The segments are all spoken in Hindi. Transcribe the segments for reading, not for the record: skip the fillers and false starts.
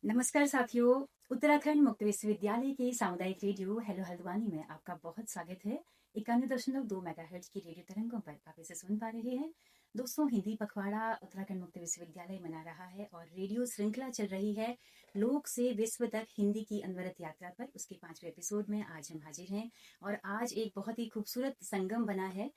नमस्कार साथियों। उत्तराखंड मुक्त विश्वविद्यालय के सामुदायिक रेडियो हेलो हल्द्वानी में आपका बहुत स्वागत है। 91.2 मेगाहर्ट्ज की रेडियो तरंगों पर आप इसे सुन पा रहे हैं। दोस्तों, हिंदी पखवाड़ा उत्तराखंड मुक्त विश्वविद्यालय मना रहा है और रेडियो श्रृंखला चल रही है लोक से विश्व तक हिंदी की अनवरत यात्रा पर। उसके 5वें एपिसोड में आज हम हाजिर हैं और आज एक बहुत ही खूबसूरत संगम बना है।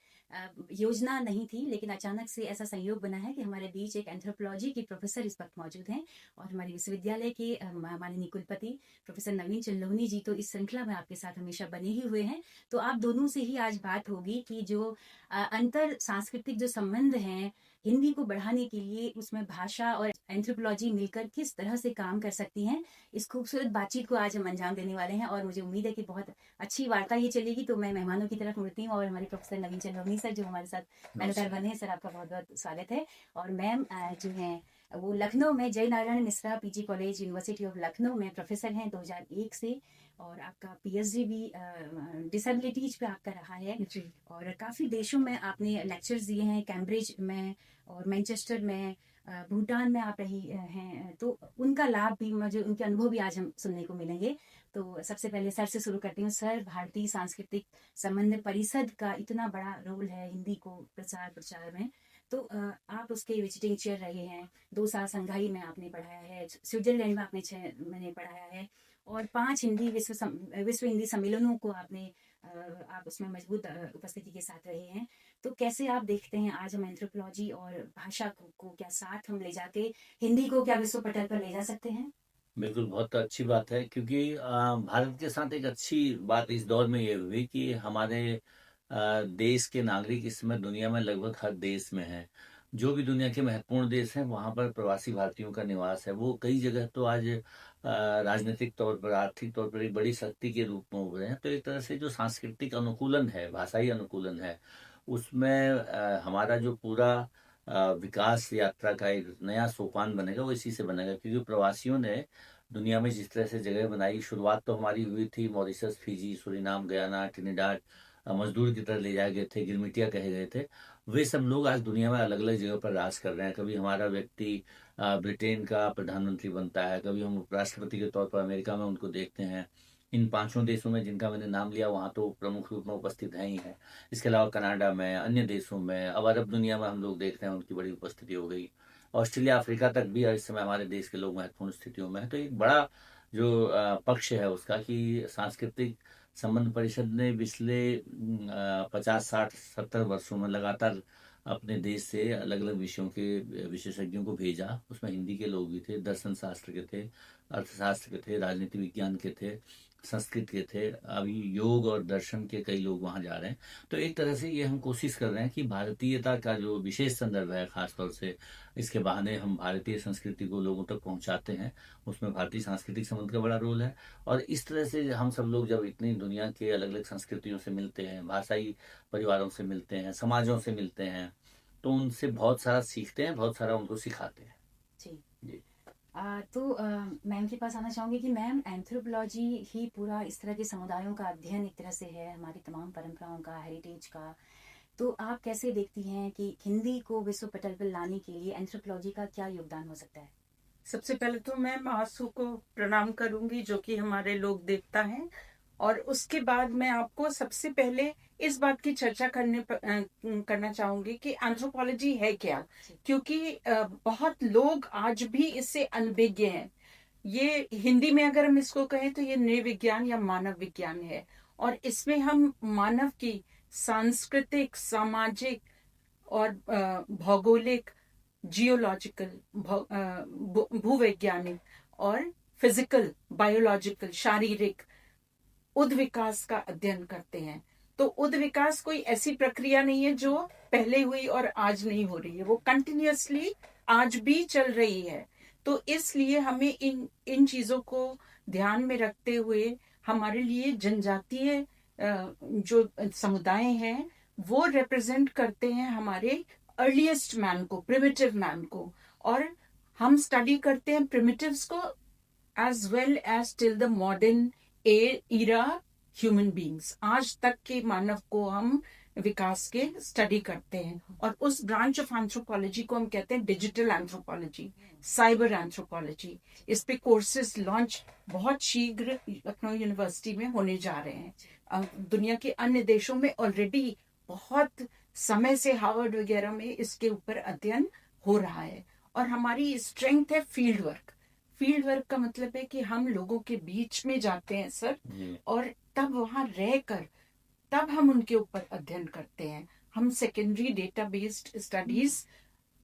योजना नहीं थी, लेकिन अचानक से ऐसा संयोग बना है कि हमारे बीच एक एंथ्रोपोलॉजी की प्रोफेसर इस वक्त मौजूद हैं और हमारे विश्वविद्यालय के माननीय कुलपति प्रोफेसर नवीन चिल्लोनी जी तो इस श्रृंखला में आपके साथ हमेशा बने ही हुए हैं। तो आप दोनों से ही आज बात होगी कि जो अंतर सांस्कृतिक जो संबंध हैं हिंदी को बढ़ाने के लिए, उसमें भाषा और एंथ्रोपोलॉजी मिलकर किस तरह से काम कर सकती हैं। इस खूबसूरत बातचीत को आज हम अंजाम देने वाले हैं और मुझे उम्मीद है कि बहुत अच्छी वार्ता ये चलेगी। तो मैं मेहमानों की तरफ मुड़ती हूँ और हमारे प्रोफेसर नवीन चिल्लोनी सर जो हमारे साथ पहले बने हैं, सर आपका बहुत बहुत स्वागत है। और मैम जो हैं वो लखनऊ में जय Narayan Mishra PG college university of Lucknow में प्रोफेसर हैं 2001 से। और आपका पीएचडी भी डिसेबिलिटीज पे आपका रहा है जी। और काफ़ी देशों में आपने लेक्चर्स दिए हैं, कैम्ब्रिज में और मैनचेस्टर में, भूटान में आप रही हैं। तो उनका लाभ भी, मुझे उनके अनुभव भी आज हम सुनने को मिलेंगे। तो सबसे पहले सर से शुरू करती हूँ। सर, भारतीय सांस्कृतिक संबंध परिषद का इतना बड़ा रोल है हिंदी को प्रचार प्रचार में, तो आप उसके विजिटिंग चेयर रहे हैं। 2 साल संघाई में आपने पढ़ाया है, स्विट्जरलैंड में आपने 6 महीने पढ़ाया है और 5 हिंदी विश्व हिंदी सम्मेलनों को आपने आप उसमें मजबूत उपस्थिति के साथ रहे हैं। तो कैसे आप देखते हैं आज हम एंथ्रोपोलॉजी और भाषा को क्या साथ हम ले जाके हिंदी को क्या विश्व पटल पर ले जा सकते हैं? बिल्कुल, बहुत अच्छी बात है क्योंकि भारत के साथ एक अच्छी बात इस दौर में ये हुई कि हमारे देश के नागरिक इस समय दुनिया में लगभग हर देश में हैं। जो भी दुनिया के महत्वपूर्ण देश हैं, वहाँ पर प्रवासी भारतीयों का निवास है। वो कई जगह तो आज राजनीतिक तौर पर, आर्थिक तौर पर एक बड़ी शक्ति के रूप में उभरे हैं। तो एक तरह से जो सांस्कृतिक अनुकूलन है, भाषाई अनुकूलन है, उसमें हमारा जो पूरा विकास यात्रा का एक नया सोपान बनेगा, वो इसी से बनेगा क्योंकि प्रवासियों ने दुनिया में जिस तरह से जगह बनाई, शुरुआत तो हमारी हुई थी Mauritius, Fiji, Suriname, Guyana, Trinidad, मजदूर की तरह ले जाए गए थे, गिरमिटिया कहे गए थे। वे सब लोग आज दुनिया में अलग अलग जगह पर राज कर रहे हैं। कभी हमारा व्यक्ति ब्रिटेन का प्रधानमंत्री बनता है, कभी हम उपराष्ट्रपति के तौर पर अमेरिका में उनको देखते हैं। इन 5 देशों में जिनका मैंने नाम लिया, वहाँ तो प्रमुख रूप में उपस्थित हैं ही हैं। इसके अलावा कनाडा में, अन्य देशों में, अब अरब दुनिया में हम लोग देख रहे हैं उनकी बड़ी उपस्थिति हो गई। ऑस्ट्रेलिया, अफ्रीका तक भी इस समय हमारे देश के लोग महत्वपूर्ण स्थितियों में हैं। तो एक बड़ा जो पक्ष है उसका कि सांस्कृतिक संबंध परिषद ने पिछले 50, 60, 70 वर्षों में लगातार अपने देश से अलग अलग विषयों के विशेषज्ञों को भेजा। उसमें हिंदी के लोग भी थे, दर्शन शास्त्र के थे, अर्थशास्त्र के थे, राजनीति विज्ञान के थे, संस्कृत के थे, अभी योग और दर्शन के कई लोग वहाँ जा रहे हैं। तो एक तरह से ये हम कोशिश कर रहे हैं कि भारतीयता का जो विशेष संदर्भ है, खासतौर से इसके बहाने हम भारतीय संस्कृति को लोगों तक पहुँचाते हैं। उसमें भारतीय सांस्कृतिक संबंध का बड़ा रोल है। और इस तरह से हम सब लोग जब इतनी दुनिया के अलग अलग संस्कृतियों से मिलते हैं, भाषाई परिवारों से मिलते हैं, समाजों से मिलते हैं, तो उनसे बहुत सारा सीखते हैं, बहुत सारा उनको सिखाते हैं। जी जी। तो मैम के पास आना चाहूँगी कि मैम, एंथ्रोपोलॉजी ही पूरा इस तरह के समुदायों का अध्ययन एक तरह से है, हमारी तमाम परंपराओं का, हेरिटेज का। तो आप कैसे देखती हैं कि हिंदी को विश्व पटल पर लाने के लिए एंथ्रोपोलॉजी का क्या योगदान हो सकता है? सबसे पहले तो मैं महासु को प्रणाम करूंगी जो कि हमारे लोक देवता हैं। और उसके बाद मैं आपको सबसे पहले इस बात की चर्चा करना चाहूंगी कि एंथ्रोपोलॉजी है क्या, क्योंकि बहुत लोग आज भी इससे अनभिज्ञ हैं। ये हिंदी में अगर हम इसको कहें तो ये नृविज्ञान या मानव विज्ञान है। और इसमें हम मानव की सांस्कृतिक, सामाजिक और भौगोलिक, जियोलॉजिकल, भूवैज्ञानिक और फिजिकल, बायोलॉजिकल, शारीरिक उद विकास का अध्ययन करते हैं। तो उद विकास कोई ऐसी प्रक्रिया नहीं है जो पहले हुई और आज नहीं हो रही है, वो कंटिन्यूअसली आज भी चल रही है। तो इसलिए हमें इन चीजों को ध्यान में रखते हुए हमारे लिए जनजातीय जो समुदाय हैं वो रिप्रेजेंट करते हैं हमारे अर्लीस्ट मैन को, प्रिमिटिव मैन को। और हम स्टडी करते हैं प्रिमिटिव्स को as well as till the modern era human beings. आज तक के मानव को हम विकास के स्टडी करते हैं, और उस ब्रांच ऑफ एंथ्रोपोलॉजी को हम कहते हैं डिजिटल एंथ्रोपोलॉजी, साइबर एंथ्रोपोलॉजी। इस पे कोर्सेज लॉन्च बहुत शीघ्र लखनऊ यूनिवर्सिटी में होने जा रहे हैं। दुनिया के अन्य देशों में ऑलरेडी बहुत समय से हार्वर्ड वगैरह में इसके ऊपर अध्ययन हो रहा है। और हमारी स्ट्रेंथ है फील्ड वर्क। फील्ड वर्क का मतलब है कि हम लोगों के बीच में जाते हैं सर, और तब वहां रहकर तब हम उनके ऊपर अध्ययन करते हैं। हम सेकेंडरी डेटा बेस्ड स्टडीज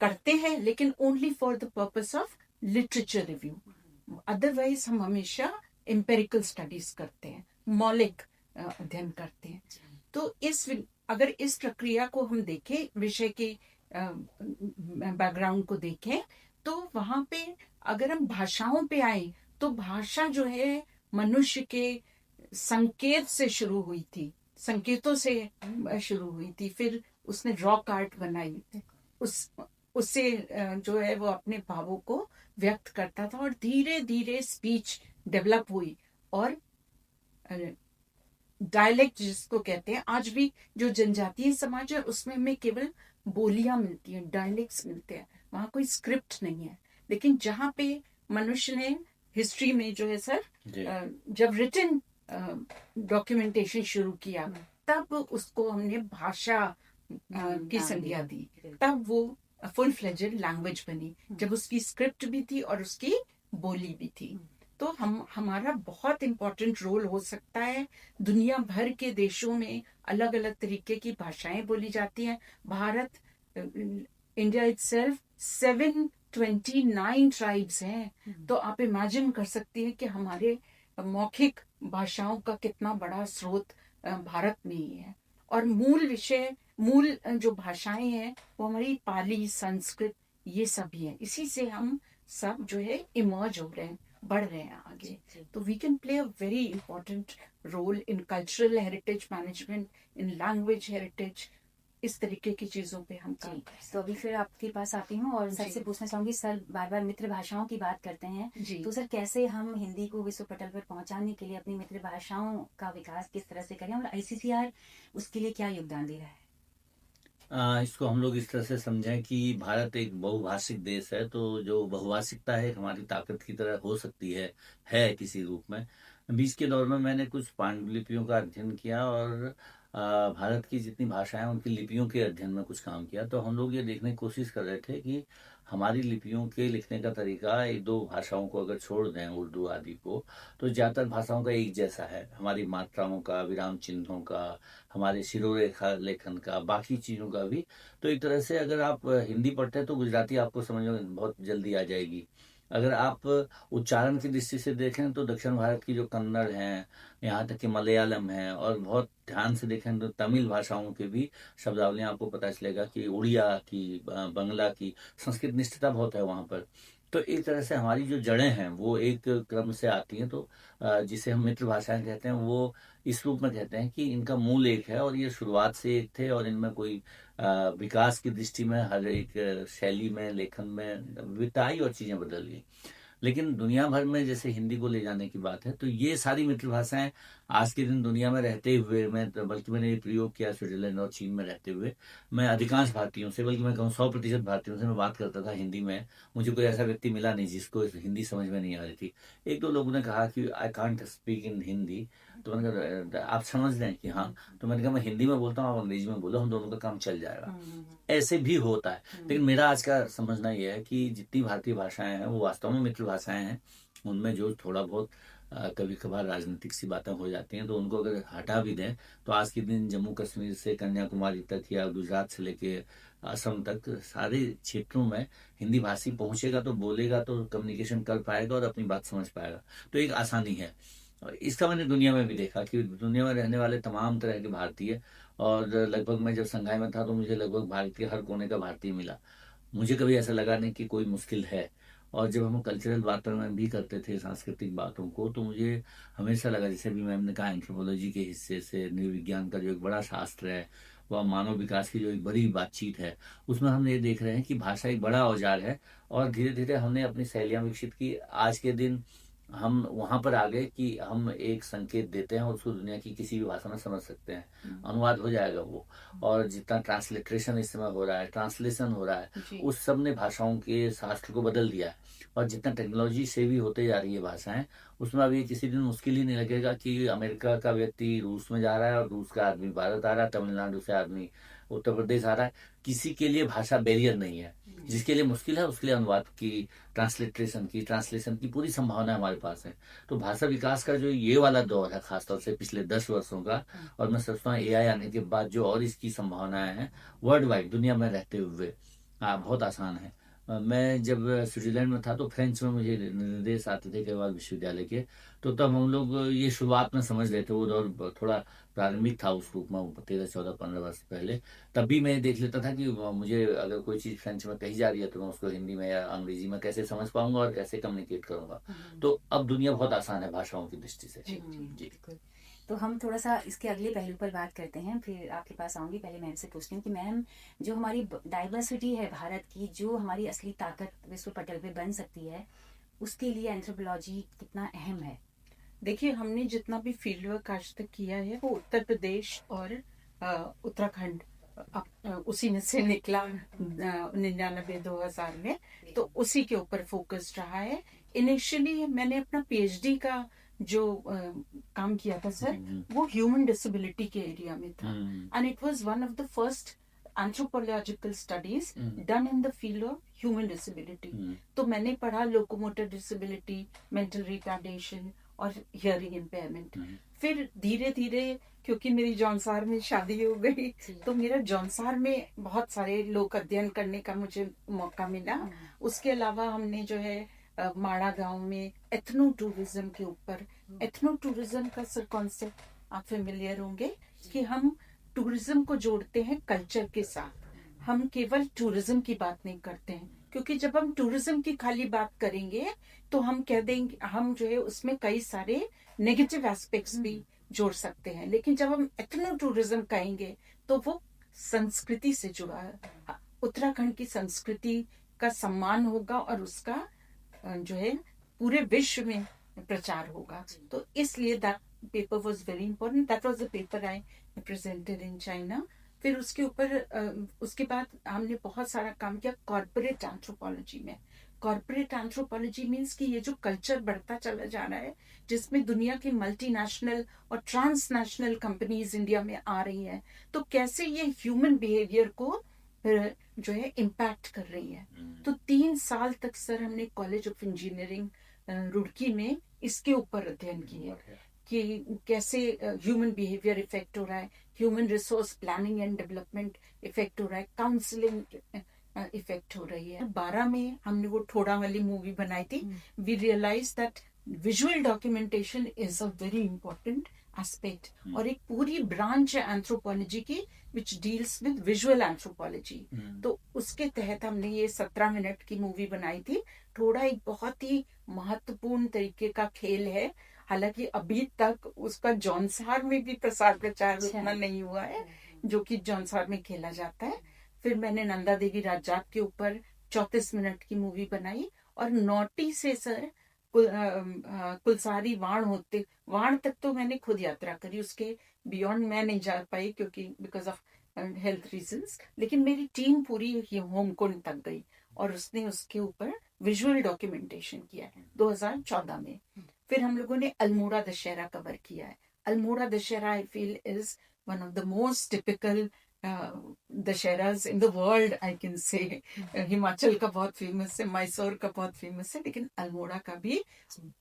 करते हैं, लेकिन only for the purpose of literature review. Otherwise हम हमेशा एम्पेरिकल स्टडीज करते हैं, मौलिक अध्ययन करते हैं। तो अगर इस प्रक्रिया को हम देखें, विषय के बैकग्राउंड को देखें, तो वहां पे अगर हम भाषाओं पे आए, तो भाषा जो है मनुष्य के संकेत से शुरू हुई थी, संकेतों से शुरू हुई थी। फिर उसने रॉक आर्ट बनाई, उससे जो है वो अपने भावों को व्यक्त करता था, और धीरे धीरे स्पीच डेवलप हुई, और डायलेक्ट जिसको कहते हैं, आज भी जो जनजातीय समाज है उसमें हमें केवल बोलियां मिलती हैं, डायलेक्ट्स मिलते हैं, वहां कोई स्क्रिप्ट नहीं है। लेकिन जहाँ पे मनुष्य ने हिस्ट्री में जो है सर, जब रिटन डॉक्यूमेंटेशन शुरू किया, तब उसको हमने भाषा की संज्ञा दी, तब वो फुल फ्लेजेड लैंग्वेज बनी, जब उसकी स्क्रिप्ट भी थी और उसकी बोली भी थी। तो हमारा बहुत इम्पोर्टेंट रोल हो सकता है। दुनिया भर के देशों में अलग अलग तरीके की भाषाएं बोली जाती हैं। भारत, इंडिया इटसेल्फ 729 ट्राइब्स हैं। तो आप इमेजिन कर सकती हैं कि हमारे मौखिक भाषाओं का कितना बड़ा स्रोत भारत में ही है। और मूल जो भाषाएं हैं वो हमारी पाली, संस्कृत, ये सब ही है। इसी से हम सब जो है इमर्ज हो रहे हैं, बढ़ रहे हैं आगे। तो we can play a very important role in cultural heritage management, in language heritage, इस तरीके की चीजों पे हम काम कर। तो अभी फिर आपके पास आती हूँ और सर से पूछना चाहूंगी, सर बार बार मित्र भाषाओं की बात करते हैं, तो सर कैसे हम हिंदी को विश्व पटल पर पहुंचाने के लिए अपनी मित्र भाषाओं का विकास किस तरह से करें, और आईसीसीआर उसके लिए क्या योगदान दे रहा है? इसको हम लोग इस तरह से समझें कि भारत एक बहुभाषिक देश है, तो जो बहुभाषिकता है हमारी ताकत की तरह हो सकती है किसी रूप में। बीच के दौर में मैंने कुछ पांडुलिपियों का अध्ययन किया, और भारत की जितनी भाषाएं उनकी लिपियों के अध्ययन में कुछ काम किया। तो हम लोग ये देखने की कोशिश कर रहे थे कि हमारी लिपियों के लिखने का तरीका एक दो भाषाओं को अगर छोड़ दें, उर्दू आदि को, तो ज़्यादातर भाषाओं का एक जैसा है। हमारी मात्राओं का, विराम चिन्हों का, हमारे शिरोरेखा लेखन का, बाकी चीज़ों का भी। तो एक तरह से अगर आप हिंदी पढ़ते हैं तो गुजराती आपको समझ में बहुत जल्दी आ जाएगी। अगर आप उच्चारण की दृष्टि से देखें तो दक्षिण भारत की जो कन्नड़ हैं, यहाँ तक कि मलयालम है, और बहुत ध्यान से देखें तो तमिल भाषाओं के भी शब्दावलियाँ आपको पता चलेगा कि उड़िया की, बंगला की, संस्कृत निष्ठता बहुत है वहाँ पर। तो एक तरह से हमारी जो जड़ें हैं वो एक क्रम से आती हैं। तो जिसे हम मित्र भाषाएं कहते हैं, वो इस रूप में कहते हैं कि इनका मूल एक है, और ये शुरुआत से एक थे, और इनमें कोई विकास की दृष्टि में हर एक शैली में, लेखन में विविधता आई और चीज़ें बदल गई। लेकिन दुनिया भर में जैसे हिंदी को ले जाने की बात है, तो ये सारी मित्र भाषाएं आज के दिन दुनिया में रहते हुए, बल्कि मैंने ये प्रयोग किया स्विट्जरलैंड और चीन में रहते हुए, मैं अधिकांश भारतीयों से, बल्कि मैं कहूँ 100% भारतीयों से मैं बात करता था हिंदी में। मुझे कोई ऐसा व्यक्ति मिला नहीं जिसको हिंदी समझ में नहीं आ रही थी। एक दो लोगों ने कहा कि I can't speak in Hindi, तो मैंने कहा आप समझ लें कि हाँ। तो मैंने कहा मैं हिंदी में बोलता हूँ, आप अंग्रेजी में बोलो, हम दोनों का काम चल जाएगा। ऐसे भी होता है। लेकिन मेरा आज का समझना यह है कि जितनी भारतीय भाषाएं हैं वो वास्तव में मित्र भाषाएं हैं। उनमें जो थोड़ा बहुत कभी कभार राजनीतिक सी बातें हो जाती हैं, तो उनको अगर हटा भी दें, तो आज के दिन जम्मू कश्मीर से कन्याकुमारी तक या गुजरात से लेके असम तक सारे क्षेत्रों में हिंदी भाषी पहुंचेगा तो बोलेगा, तो कम्युनिकेशन कर पाएगा और अपनी बात समझ पाएगा। तो एक आसानी है। इसका मैंने दुनिया में भी देखा कि दुनिया में रहने वाले तमाम तरह के भारतीय, और लगभग मैं जब संघाई में था तो मुझे लगभग भारत के हर कोने का भारतीय मिला। मुझे कभी ऐसा लगा नहीं कि कोई मुश्किल है। और जब हम कल्चरल बातों में भी करते थे, सांस्कृतिक बातों को, तो मुझे हमेशा लगा, जैसे भी मैम ने कहा, एंथ्रोपोलॉजी के हिस्से से नृविज्ञान का जो एक बड़ा शास्त्र है, वह मानव विकास की जो एक बड़ी बातचीत है, उसमें हम ये देख रहे हैं कि भाषा एक बड़ा औजार है। और धीरे धीरे हमने अपनी शैलियाँ विकसित की। आज के दिन हम वहां पर आ गए कि हम एक संकेत देते हैं और उसको दुनिया की किसी भी भाषा में समझ सकते हैं, अनुवाद हो जाएगा वो। और जितना ट्रांसलिट्रेशन इस समय हो रहा है, ट्रांसलेशन हो रहा है, जी उस सब ने भाषाओं के शास्त्र को बदल दिया है। और जितना टेक्नोलॉजी से भी होते जा रही है भाषाएं, उसमें अभी किसी दिन मुश्किल ही नहीं लगेगा कि अमेरिका का व्यक्ति रूस में जा रहा है और रूस का आदमी भारत आ रहा है, तमिलनाडु से आदमी उत्तर प्रदेश आ रहा है। किसी के लिए भाषा बैरियर नहीं है। जिसके लिए मुश्किल है उसके लिए अनुवाद की, ट्रांसलेशन की पूरी संभावना हमारे पास है। तो भाषा विकास का जो ये वाला दौर है, खासतौर से पिछले 10 वर्षों का, और मैं सोचता हूँ एआई आने के बाद जो और इसकी संभावनाएं हैं वर्ल्ड वाइड दुनिया में रहते हुए, बहुत आसान है। मैं जब स्विट्जरलैंड में था तो फ्रेंच में मुझे निर्देश आते थे कई बार विश्वविद्यालय के, तो तब हम लोग ये शुरुआत में समझ रहे थे। वो दौर थोड़ा प्रारंभिक था उस रूप में, 13-14-15 वर्ष पहले। तब भी मैं देख लेता था कि मुझे अगर कोई चीज़ फ्रेंच में कही जा रही है तो मैं उसको हिंदी में या अंग्रेजी में कैसे समझ पाऊंगा और कैसे कम्युनिकेट करूंगा। तो अब दुनिया बहुत आसान है भाषाओं की दृष्टि से। जी जी। बिल्कुल। तो हम थोड़ा सा इसके अगले पहलू पर बात करते हैं, फिर आपके पास आऊंगी। पहले मैं आपसे पूछती हूँ कि मैम, जो हमारी डाइवर्सिटी है भारत की, जो हमारी असली ताकत विश्व पटल पे बन सकती है, उसके लिए एंथ्रोपोलॉजी कितना अहम है? देखिए, हमने जितना भी फील्ड वर्क आज तक किया है वो उत्तर प्रदेश और उत्तराखंड उसी में से निकला 99-2000 में, तो उसी के ऊपर फोकस रहा है। इनिशियली मैंने अपना पीएचडी का जो काम किया था सर, वो ह्यूमन डिसेबिलिटी के एरिया में था, and it was one of the first anthropological studies done in the field of human disability. तो मैंने पढ़ा लोकोमोटर डिसेबिलिटी, मेंटल रिटार्डेशन और हियरिंग इम्पेयरमेंट। फिर धीरे धीरे, क्योंकि मेरी जौनसार में शादी हो गई, तो मेरा जौनसार में बहुत सारे लोक अध्ययन करने का मुझे मौका मिला। उसके अलावा हमने जो है माड़ा गांव में एथनो टूरिज्म के ऊपर, एथनो टूरिज्म का सर कॉन्सेप्ट आप फेमिलियर होंगे कि हम टूरिज्म को जोड़ते हैं कल्चर के साथ। हम केवल टूरिज्म की बात नहीं करते हैं, क्योंकि जब हम टूरिज्म की खाली बात करेंगे तो हम कह देंगे, हम जो है उसमें कई सारे नेगेटिव एस्पेक्ट्स भी जोड़ सकते हैं। लेकिन जब हम एथनो टूरिज्म कहेंगे तो वो संस्कृति से जुड़ा है, उत्तराखंड की संस्कृति का सम्मान होगा और उसका जो है पूरे विश्व में प्रचार होगा। तो इसलिए that paper was very important. That was the paper I presented in China. फिर उसके ऊपर उसके बाद हमने बहुत सारा काम किया कॉर्पोरेट एंथ्रोपोलॉजी में। कॉर्पोरेट एंथ्रोपोलॉजी मीन्स कि ये जो कल्चर बढ़ता चला जा रहा है, जिसमें दुनिया की मल्टीनेशनल और ट्रांसनेशनल कंपनीज इंडिया में आ रही हैं, तो कैसे ये ह्यूमन बिहेवियर को जो है इम्पैक्ट कर रही है। तो 3 साल तक सर हमने कॉलेज ऑफ इंजीनियरिंग रुड़की में इसके ऊपर अध्ययन किया कि कैसे ह्यूमन बिहेवियर इफेक्ट हो रहा है, human resource planning and development effect हो रहा है, काउंसलिंग इफेक्ट हो रही है। 12 में हमने वो ठोड़ा वाली मूवी बनाई थी। We realize that visual documentation is a very important aspect, और एक पूरी ब्रांच है एंथ्रोपोलॉजी की which deals with visual anthropology. तो उसके तहत हमने ये 17 मिनट की मूवी बनाई थी। ठोड़ा एक बहुत ही महत्वपूर्ण तरीके का खेल है, हालांकि अभी तक उसका जौनसार में भी प्रसार प्रचार उतना नहीं हुआ है जो कि जौनसार में खेला जाता है। फिर मैंने नंदा देवी राजात के ऊपर 34 मिनट की मूवी बनाई, और नौटी से सर कुलसारी वाण तक तो मैंने खुद यात्रा करी, उसके बियॉन्ड मैं नहीं जा पाई क्योंकि बिकॉज ऑफ हेल्थ रीजंस। लेकिन मेरी टीम पूरी होमकुंड तक गई और उसने उसके ऊपर विजुअल डॉक्यूमेंटेशन किया है 2014 में। फिर हम लोगों ने अल्मोड़ा दशहरा कवर किया है। Almora Dussehra I feel is one of the most typical Dussehras in the world, I can say. Himachal का बहुत फेमस है, मैसूर का बहुत फेमस है, लेकिन अल्मोड़ा का भी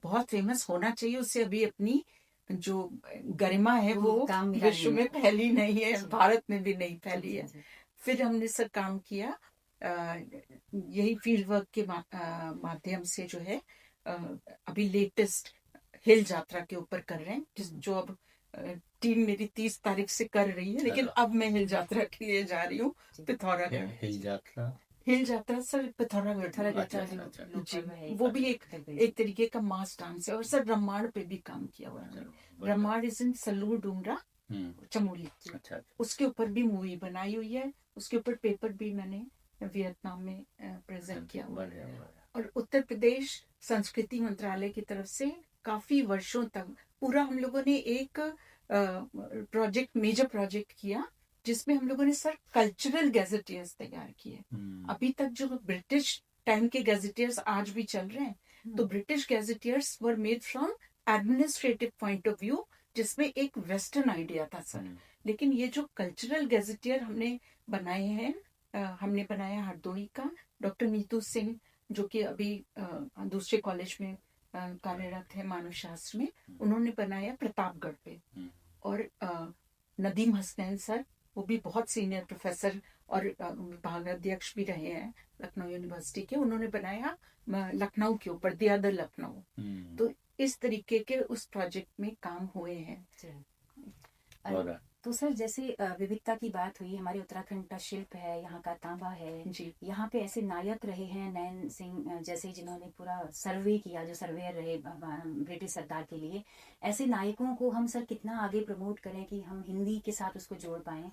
बहुत फेमस होना चाहिए। उससे अभी अपनी जो गरिमा है वो विश्व में फैली नहीं है, भारत में भी नहीं फैली है। फिर हमने सर काम किया यही फील्ड वर्क के माध्यम से जो है अभी लेटेस्ट हिल यात्रा के ऊपर कर रहे हैं, जो अब टीम मेरी 30 तारीख से कर रही है, लेकिन अब मैं हिल यात्रा के लिए जा रही हूँ पिथौरागढ़। हिल यात्रा सर पिथौरागढ़ जी, वो भी एक तरीके का मास डांस है। और सर रम्माड़ पे भी काम किया हुआ है। रम्माड़ इज इन सल्लूर डूंगरा चमोली, उसके ऊपर भी मूवी बनाई हुई है। उसके ऊपर पेपर भी मैंने वियतनाम में प्रेजेंट किया हुआ है। और उत्तर प्रदेश संस्कृति मंत्रालय की तरफ से काफी वर्षों तक पूरा हम लोगों ने एक प्रोजेक्ट, मेजर प्रोजेक्ट किया, जिसमें हम लोगों ने सर कल्चरल गैजेटियर्स तैयार किए। अभी तक जो ब्रिटिश टाइम के गैजेटियर्स आज भी चल रहे हैं, तो British gazetteers were made from administrative point of view, जिसमें एक वेस्टर्न आइडिया था सर। लेकिन ये जो कल्चरल गैजेटियर हमने बनाए हैं, हमने बनाया हरदोई का डॉक्टर नीतू सिंह, जो कि अभी दूसरे कॉलेज में कार्यरत है मानव शास्त्र में, उन्होंने बनाया प्रतापगढ़ पे। और नदीम हसनैन सर, वो भी बहुत सीनियर प्रोफेसर और विभागाध्यक्ष भी रहे हैं लखनऊ यूनिवर्सिटी के, उन्होंने बनाया लखनऊ के ऊपर, द अदर लखनऊ। तो इस तरीके के उस प्रोजेक्ट में काम हुए हैं। तो सर जैसे विविधता की बात हुई, हमारे उत्तराखंड का शिल्प है, यहाँ का तांबा है जी। यहाँ पे ऐसे नायक रहे हैं नैन सिंह जैसे, जिन्होंने पूरा सर्वे किया, जो सर्वेयर रहे ब्रिटिश सरकार के लिए। ऐसे नायकों को हम सर कितना आगे प्रमोट करें कि हम हिंदी के साथ उसको जोड़ पाए?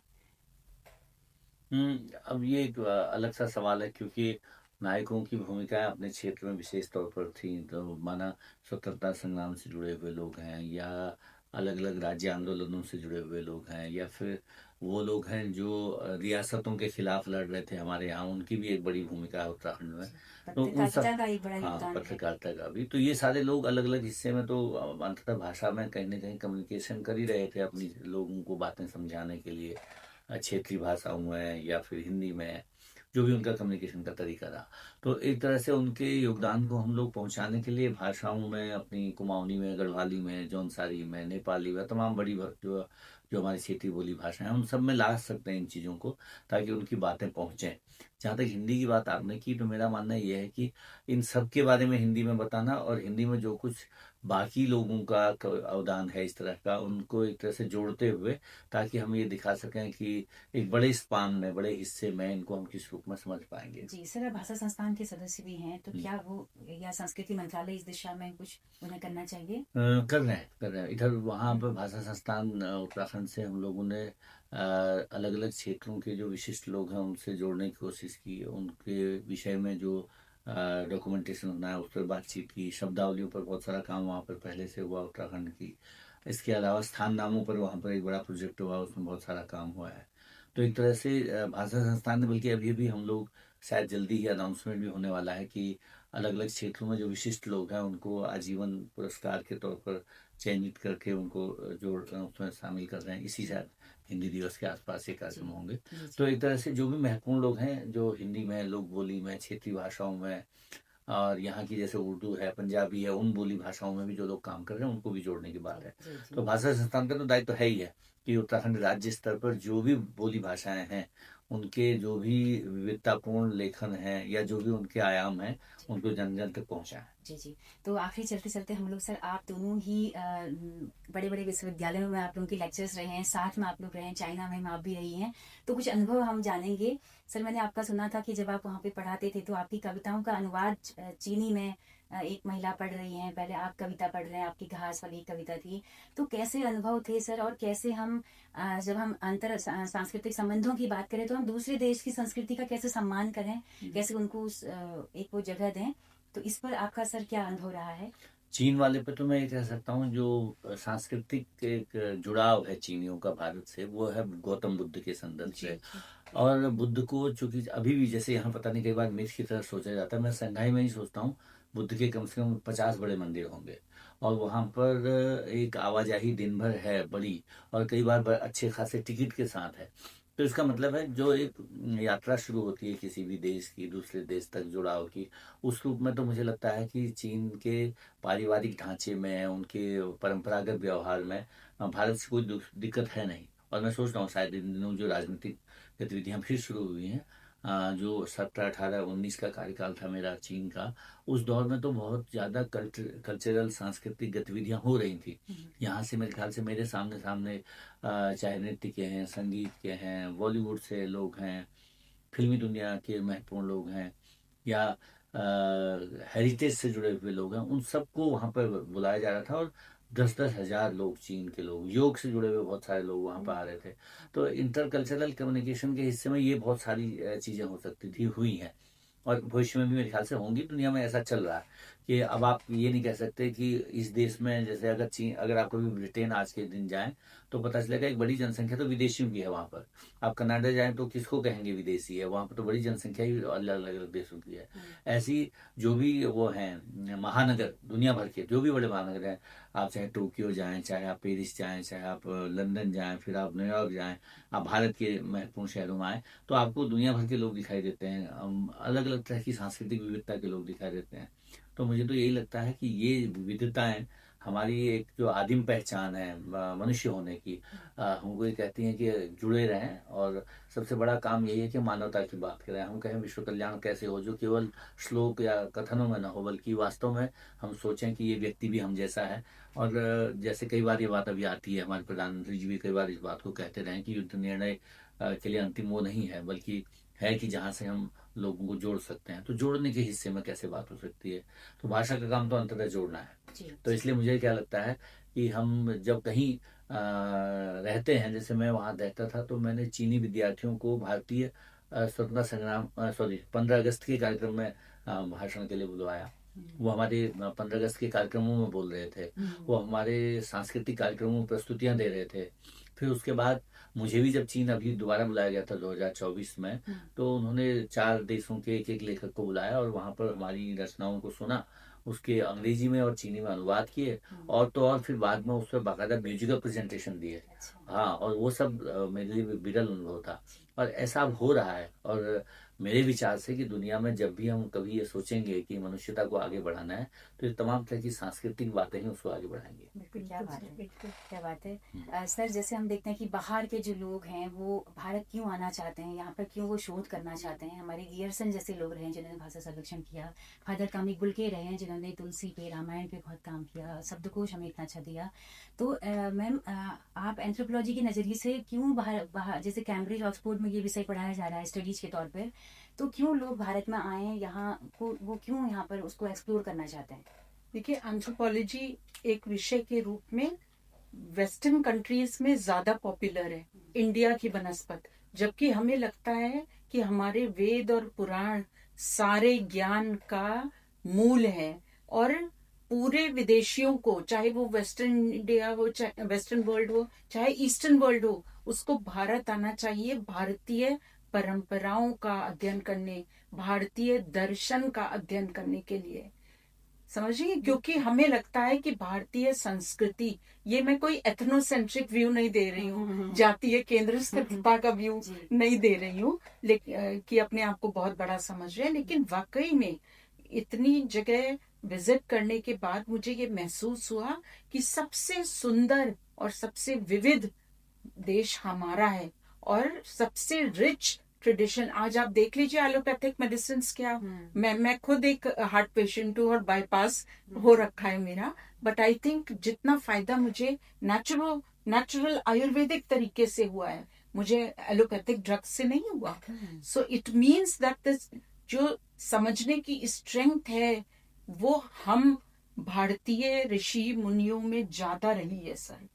अब ये एक अलग सा सवाल है, क्योंकि नायकों की भूमिकाएं अपने क्षेत्र में विशेष तौर पर थी। तो माना स्वतंत्रता संग्राम से जुड़े हुए लोग हैं, या अलग अलग राज्य आंदोलनों से जुड़े हुए लोग हैं, या फिर वो लोग हैं जो रियासतों के खिलाफ लड़ रहे थे हमारे यहाँ, उनकी भी एक बड़ी भूमिका है उत्तराखंड में। तो उन सब, पत्रकारिता का एक बड़ा हाँ, योगदान है। पत्रकारिता का भी। तो ये सारे लोग अलग अलग हिस्से में तो अंततः भाषा में कहीं ना कहीं कम्युनिकेशन कर ही रहे थे, अपनी लोगों को बातें समझाने के लिए, क्षेत्रीय भाषाओं में या फिर हिंदी में, जो भी उनका कम्युनिकेशन का तरीका रहा। तो एक तरह से उनके योगदान को हम लोग पहुंचाने के लिए भाषाओं में, अपनी कुमाऊनी में, गढ़वाली में, जौनसारी में, नेपाली में, तमाम बड़ी जो जो हमारी क्षेत्रीय बोली भाषाएं हैं, उन सब में ला सकते हैं इन चीज़ों को, ताकि उनकी बातें पहुंचें। जहाँ तक हिंदी की बात आपने की, तो मेरा मानना यह है कि इन सब के बारे में हिंदी में बताना, और हिंदी में जो कुछ बाकी लोगों का अवदान है इस तरह का, उनको एक तरह से जोड़ते हुए, ताकि हम ये दिखा सकें कि एक बड़े स्पान में, बड़े हिस्से में इनको हम किस रूप में समझ पाएंगे। जी सर, आप भाषा संस्थान के सदस्य भी हैं, तो क्या वो या संस्कृति मंत्रालय इस दिशा में कुछ उन्हें करना चाहिए? कर रहे हैं इधर वहाँ पर भाषा संस्थान उत्तराखंड से हम लोगों ने अलग अलग क्षेत्रों के जो विशिष्ट लोग हैं उनसे जोड़ने की कोशिश की, उनके विषय में जो डॉक्यूमेंटेशन होना है उस पर बातचीत की, शब्दावलियों पर बहुत सारा काम वहाँ पर पहले से हुआ उत्तराखंड की। इसके अलावा स्थान नामों पर वहाँ पर एक बड़ा प्रोजेक्ट हुआ, उसमें बहुत सारा काम हुआ है। तो एक तरह से भाषा संस्थान ने, बल्कि अभी भी हम लोग, शायद जल्दी ही अनाउंसमेंट भी होने वाला है कि अलग अलग क्षेत्रों में जो विशिष्ट लोग हैं उनको आजीवन पुरस्कार के तौर पर चयनित करके उनको जोड़ उसमें शामिल कर रहे हैं। इसी शायद हिंदी दिवस के आसपास ये कार्यक्रम होंगे। तो एक तरह से जो भी महत्वपूर्ण लोग हैं, जो हिंदी में, लोक बोली में, क्षेत्रीय भाषाओं में, और यहाँ की जैसे उर्दू है, पंजाबी है, उन बोली भाषाओं में भी जो लोग काम कर रहे हैं उनको भी जोड़ने की बात है। तो भाषा संस्थान का तो दायित्व है ही है कि उत्तराखंड राज्य स्तर पर जो भी बोली भाषाएं हैं, उनके जो भी विविधतापूर्ण लेखन हैं, या जो भी उनके आयाम हैं, उनको जन जन तक पहुंचाएं। जी जी। तो आखिरी चलते चलते हम लोग सर, आप दोनों ही बड़े बड़े विश्वविद्यालयों में आप लोगों के लेक्चर्स रहे हैं, साथ में आप लोग रहे हैं, चाइना में आप भी रही हैं, तो कुछ अनुभव हम जानेंगे। सर मैंने आपका सुना था कि जब आप वहाँ पे पढ़ाते थे तो आपकी कविताओं का अनुवाद चीनी में एक महिला पढ़ रही हैं, पहले आप कविता पढ़ रहे हैं, आपकी घास वाली कविता थी। तो कैसे अनुभव थे सर, और कैसे हम जब हम अंतर सांस्कृतिक संबंधों की बात करें तो हम दूसरे देश की संस्कृति का कैसे सम्मान करें, कैसे उनको एक वो जगह दें, तो इस पर आपका सर क्या अनुभव रहा है? चीन वाले पे तो मैं ये कह सकता हूँ, जो सांस्कृतिक एक जुड़ाव है चीनियों का भारत से, वो है गौतम बुद्ध के संदर्भ से। और बुद्ध को चूंकि अभी भी, जैसे यहाँ पता नहीं कई बार मिथ की तरह सोचा जाता है, मैं संघाई में ही सोचता हूँ बुद्ध के कम से कम 50 बड़े मंदिर होंगे, और वहाँ पर एक आवाजाही दिन भर है बड़ी, और कई बार अच्छे खासे टिकट के साथ है। तो इसका मतलब है, जो एक यात्रा शुरू होती है किसी भी देश की दूसरे देश तक जुड़ाव की, उस रूप में तो मुझे लगता है कि चीन के पारिवारिक ढांचे में, उनके परंपरागत व्यवहार में भारत से कोई दिक्कत है नहीं। और मैं सोच रहा हूँ शायद इन दिनों जो राजनीतिक गतिविधियां फिर शुरू हुई हैं, जो 17, 18, 19 का कार्यकाल था मेरा चीन का, उस दौर में तो बहुत ज़्यादा कल्चरल सांस्कृतिक गतिविधियां हो रही थी। यहाँ से मेरे ख्याल से मेरे सामने सामने चाहे नृत्य के हैं, संगीत के हैं, बॉलीवुड से लोग हैं, फिल्मी दुनिया के महत्वपूर्ण लोग हैं, या हेरिटेज से जुड़े हुए लोग हैं, उन सबको वहाँ पर बुलाया जा रहा था। और 10-10 हजार लोग, चीन के लोग, योग से जुड़े हुए बहुत सारे लोग वहाँ पर आ रहे थे। तो इंटरकल्चरल कम्युनिकेशन के हिस्से में ये बहुत सारी चीज़ें हो सकती थी, हुई हैं। और भविष्य में भी मेरे ख्याल से होंगी। दुनिया में ऐसा चल रहा है कि अब आप ये नहीं कह सकते कि इस देश में, जैसे अगर चीन, अगर आप कभी ब्रिटेन आज के दिन जाएं तो पता चलेगा एक बड़ी जनसंख्या तो विदेशियों की है वहाँ पर। आप कनाडा जाएं तो किसको कहेंगे विदेशी है, वहाँ पर तो बड़ी जनसंख्या ही अलग अलग देशों की है। ऐसी जो भी वो हैं महानगर, दुनिया भर के जो भी बड़े महानगर हैं, आप चाहे टोक्यो जाएं, चाहे आप पेरिस जाएं, चाहे आप लंदन जाएं, फिर आप न्यूयॉर्क जाएं, आप भारत के महत्वपूर्ण शहरों में आए तो आपको दुनिया भर के लोग दिखाई देते हैं, अलग अलग तरह की सांस्कृतिक विविधता के लोग दिखाई देते हैं। तो मुझे तो यही लगता है कि ये विविधताएं हमारी एक जो आदिम पहचान है मनुष्य होने की, हमको ये कहती हैं कि जुड़े रहें। और सबसे बड़ा काम यही है कि मानवता की बात करें। हम कहें विश्व कल्याण कैसे हो, जो केवल श्लोक या कथनों में ना हो, बल्कि वास्तव में हम सोचें कि ये व्यक्ति भी हम जैसा है। और जैसे कई बार ये बात अभी आती है, हमारे प्रधानमंत्री जी भी कई बार इस बात को कहते रहे कि युद्ध निर्णय के लिए अंतिम वो नहीं है, बल्कि है कि जहाँ से हम लोगों को जोड़ सकते हैं। तो जोड़ने के हिस्से में कैसे बात हो सकती है, तो भाषा का काम तो अंततः जोड़ना है। जी तो इसलिए मुझे क्या लगता है कि हम जब कहीं रहते हैं, जैसे मैं वहाँ रहता था, तो मैंने चीनी विद्यार्थियों को भारतीय स्वतंत्रता संग्राम 15 अगस्त के कार्यक्रम में भाषण के लिए बुलवाया। वो हमारे 15 अगस्त के कार्यक्रमों में बोल रहे थे, वो हमारे सांस्कृतिक कार्यक्रमों में प्रस्तुतियां दे रहे थे। फिर उसके बाद मुझे भी जब चीन अभी दोबारा बुलाया गया था 2024 में, तो उन्होंने 4 देशों के एक एक लेखक को बुलाया और वहाँ पर हमारी रचनाओं को सुना, उसके अंग्रेजी में और चीनी में अनुवाद किए, और तो और फिर बाद में उस पर बाकायदा म्यूजिकल प्रेजेंटेशन दिए। हाँ, और वो सब मेरे लिए विरल अनुभव था। और ऐसा अब हो रहा है। और मेरे विचार से कि दुनिया में जब भी हम कभी ये सोचेंगे कि मनुष्यता को आगे बढ़ाना है, तो ये तमाम तरह की सांस्कृतिक बातें ही उसको आगे बढ़ाएंगे। बिल्कुल, क्या बात है, क्या बात है। सर, जैसे हम देखते हैं कि बाहर के जो लोग हैं वो भारत क्यों आना चाहते हैं, यहाँ पर क्यों वो शोध करना चाहते हैं। हमारे गियरसन जैसे लोग रहे हैं जिन्होंने भाषा संरक्षण किया, फादर कामिक बुलके रहे हैं जिन्होंने तुलसी पे, रामायण पे बहुत काम किया, शब्दकोश हमें इतना अच्छा दिया। तो मैम, आप एंथ्रोपोलॉजी के नज़रिए से क्यों बाहर जैसे कैम्ब्रिज ऑक्सफोर्ड में ये विषय पढ़ाया जा रहा है स्टडीज के तौर पर, तो क्यों लोग भारत में आए यहाँ को, वो क्यों यहाँ पर उसको एक्सप्लोर करना चाहते हैं? देखिए, एंथ्रोपोलॉजी एक विषय के रूप में वेस्टर्न कंट्रीज में ज्यादा पॉपुलर है इंडिया की बनस्पत, जबकि हमें लगता है कि हमारे वेद और पुराण सारे ज्ञान का मूल है। और पूरे विदेशियों को, चाहे वो वेस्टर्न इंडिया हो, चाहे वेस्टर्न वर्ल्ड हो, चाहे ईस्टर्न वर्ल्ड हो, उसको भारत आना चाहिए भारतीय परंपराओं का अध्ययन करने, भारतीय दर्शन का अध्ययन करने के लिए। समझिए, क्योंकि हमें लगता है कि भारतीय संस्कृति, ये मैं कोई एथनोसेंट्रिक व्यू नहीं दे रही हूँ, जातीय केंद्र स्थिरता का व्यू नहीं दे रही हूँ, लेकिन कि अपने आप को बहुत बड़ा समझ रहे हैं, लेकिन वाकई में इतनी जगह विजिट करने के बाद मुझे ये महसूस हुआ कि सबसे सुंदर और सबसे विविध देश हमारा है, और सबसे रिच ट्रेडिशन। आज आप देख लीजिए एलोपैथिक मेडिसिन क्या, मैं खुद एक हार्ट पेशेंट हूँ और बाईपास हो रखा है मेरा, बट आई थिंक जितना फायदा मुझे नेचुरल आयुर्वेदिक तरीके से हुआ है, मुझे एलोपैथिक ड्रग्स से नहीं हुआ। सो इट मीन्स दैट जो समझने की स्ट्रेंथ है वो हम भारतीय ऋषि मुनियों में ज्यादा रही है सर,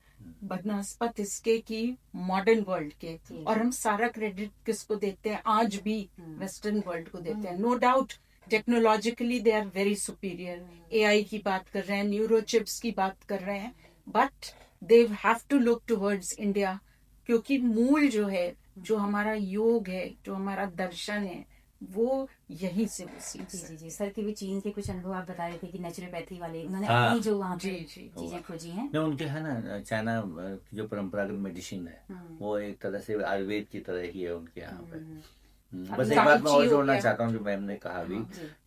बनस्पत इसके की मॉडर्न वर्ल्ड के। और हम सारा क्रेडिट किसको देते हैं आज भी? वेस्टर्न वर्ल्ड को देते हैं। No doubt technologically they are very superior, AI की बात कर रहे हैं, न्यूरोचिप्स की बात कर रहे हैं, but they have to look towards India, क्योंकि मूल जो है, जो हमारा योग है, जो हमारा दर्शन है, वो यहीं से जी। सर के भी चीन के कुछ अनुभव आप बता रहे थे कि नेचुरोपैथी वाले उन्होंने हाँ, अपनी जो वहाँ पे चीजें खोजी हैं। नहीं, उनके है ना, चाइना की जो परंपरागत मेडिसिन है वो एक तरह से आयुर्वेद की तरह ही है उनके यहाँ पे। बस एक बात मैं और जोड़ना चाहता हूँ जो मैम ने कहा भी,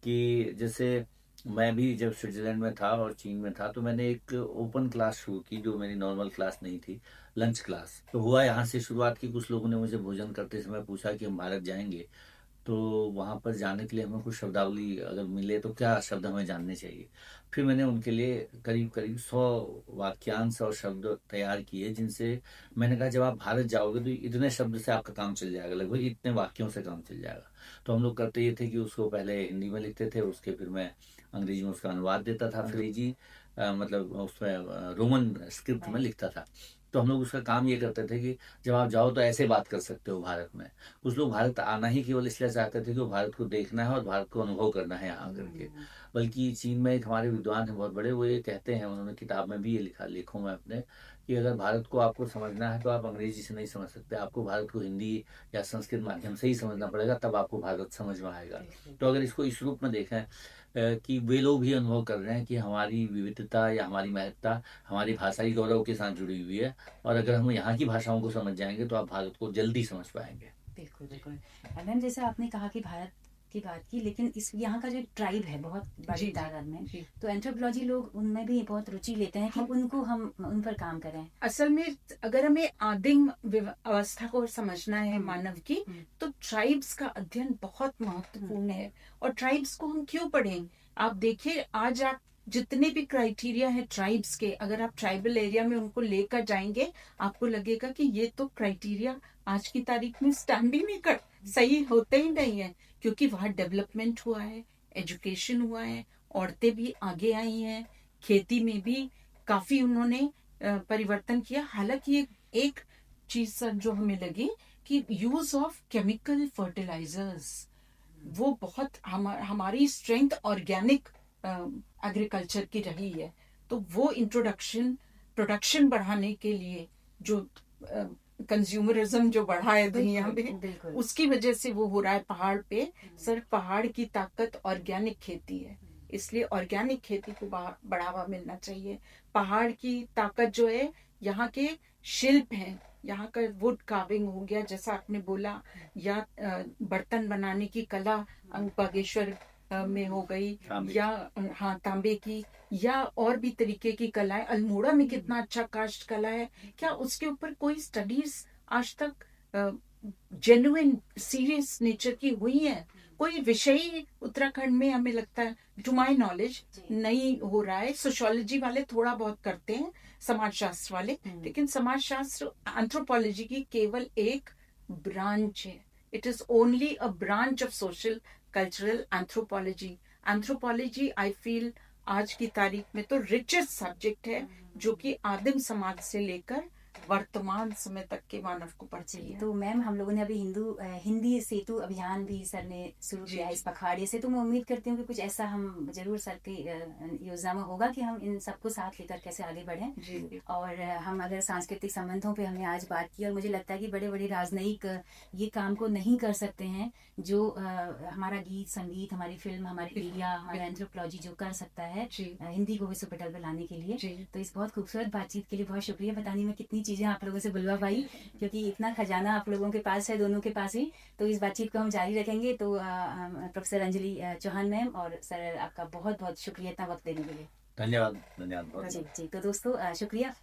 कि जैसे मैं भी जब स्विट्जरलैंड में था और चीन में था, तो मैंने एक ओपन क्लास शुरू की जो मेरी नॉर्मल क्लास नहीं थी, लंच क्लास। तो हुआ यहाँ से शुरुआत की, कुछ लोगों ने मुझे भोजन करते समय पूछा कि हम भारत जाएंगे तो वहाँ पर जाने के लिए हमें कुछ शब्दावली अगर मिले तो क्या शब्द हमें जानने चाहिए। फिर मैंने उनके लिए करीब करीब 100 वाक्यांश और शब्द तैयार किए, जिनसे मैंने कहा जब आप भारत जाओगे तो इतने शब्द से आपका काम चल जाएगा, लगभग इतने वाक्यों से काम चल जाएगा। तो हम लोग करते ये थे कि उसको पहले हिंदी में लिखते थे, उसके फिर मैं अंग्रेजी में उसका अनुवाद देता था, अंग्रेजी मतलब उसमें रोमन स्क्रिप्ट में लिखता था। तो हम लोग उसका काम ये करते थे कि जब आप जाओ तो ऐसे बात कर सकते हो भारत में। कुछ लोग भारत आना ही केवल इसलिए चाहते थे कि वो भारत को देखना है और भारत को अनुभव करना है यहाँ आकर के। बल्कि चीन में एक हमारे विद्वान हैं बहुत बड़े, वो ये कहते हैं, उन्होंने किताब में भी ये लिखूँ मैं अपने, कि अगर भारत को आपको समझना है तो आप अंग्रेजी से नहीं समझ सकते, आपको भारत को हिंदी या संस्कृत माध्यम से ही समझना पड़ेगा, तब आपको भारत समझ में आएगा। तो अगर इसको इस रूप में देखें कि वे लोग भी अनुभव कर रहे हैं कि हमारी विविधता या हमारी महत्ता हमारी भाषाई गौरव के साथ जुड़ी हुई है, और अगर हम यहाँ की भाषाओं को समझ जाएंगे तो आप भारत को जल्दी समझ पाएंगे। बिल्कुल बिल्कुल। मैम जैसे आपने कहा कि भारत की बात की, लेकिन इस यहाँ का जो ट्राइब है बहुत बड़ी जी, तादाद में, जी। तो एंथ्रोपोलॉजी लोग उनमें भी बहुत रुचि लेते हैं कि उनको हम उन पर काम करें। असल में अगर हमें आदिम अवस्था को समझना है मानव की, तो ट्राइब्स का अध्ययन बहुत महत्वपूर्ण है। और ट्राइब्स को हम क्यों पढ़ें? आप देखिए, आज आप जितने भी क्राइटेरिया है ट्राइब्स के, अगर आप ट्राइबल एरिया में उनको लेकर जाएंगे, आपको लगेगा कि ये तो क्राइटेरिया आज की तारीख में स्टैंड ही नहीं कर, सही होते ही नहीं है, क्योंकि वहाँ डेवलपमेंट हुआ है, एजुकेशन हुआ है, औरतें भी आगे आई हैं, खेती में भी काफी उन्होंने परिवर्तन किया। हालांकि एक चीज जो हमें लगी कि यूज ऑफ केमिकल फर्टिलाइजर्स, वो बहुत हमारी स्ट्रेंथ ऑर्गेनिक एग्रीकल्चर की रही है, तो वो प्रोडक्शन बढ़ाने के लिए जो कंज्यूमरिज्म जो बढ़ा है दुनिया में, उसकी वजह से वो हो रहा है पहाड़ पे। सर, पहाड़ की ताकत ऑर्गेनिक खेती है, इसलिए ऑर्गेनिक खेती को बढ़ावा मिलना चाहिए। पहाड़ की ताकत जो है, यहाँ के शिल्प हैं, यहाँ का वुड कार्विंग हो गया जैसा आपने बोला, या बर्तन बनाने की कला बागेश्वर में हो गई, या हाँ तांबे की, या और भी तरीके की कलाएं। अल्मोड़ा में कितना अच्छा काष्ठ कला है, क्या उसके ऊपर कोई स्टडीज आज तक जेन्युइन सीरियस नेचर की हुई है? कोई विषय उत्तराखंड में हमें लगता है, टू माय नॉलेज, नहीं हो रहा है। सोशियोलॉजी वाले थोड़ा बहुत करते हैं, समाजशास्त्र वाले, लेकिन समाजशास्त्र एंथ्रोपोलॉजी की केवल एक ब्रांच है। It is only a branch of social cultural anthropology. Anthropology I feel आज की तारीख में तो रिचेस्ट सब्जेक्ट है, जो कि आदिम समाज से लेकर वर्तमान समय तक के मानव को पढ़ती है। तो मैम, हम लोगों ने अभी हिंदी सेतु अभियान भी सर ने शुरू किया है इस पखवाड़े से, तो मैं उम्मीद करती हूँ कि कुछ ऐसा हम जरूर सर की योजना में होगा कि हम इन सबको साथ लेकर कैसे आगे बढ़ें। जी। और हम अगर सांस्कृतिक संबंधों पे हमने आज बात की, और मुझे लगता है कि बड़े बड़े राजनयिक ये काम को नहीं कर सकते हैं जो हमारा गीत संगीत, हमारी फिल्म, हमारी मीडिया, हमारा एंथ्रोपोलॉजी जो कर सकता है हिंदी को विश्व पटल पर लाने के लिए। तो इस बहुत खूबसूरत बातचीत के लिए बहुत शुक्रिया। बताने में कितनी चीजें आप लोगों से बुलवा पाई, क्योंकि इतना खजाना आप लोगों के पास है, दोनों के पास ही। तो इस बातचीत को हम जारी रखेंगे। तो प्रोफेसर अंजलि चौहान मैम और सर, आपका बहुत बहुत शुक्रिया इतना वक्त देने के लिए। धन्यवाद। जी जी। तो दोस्तों शुक्रिया।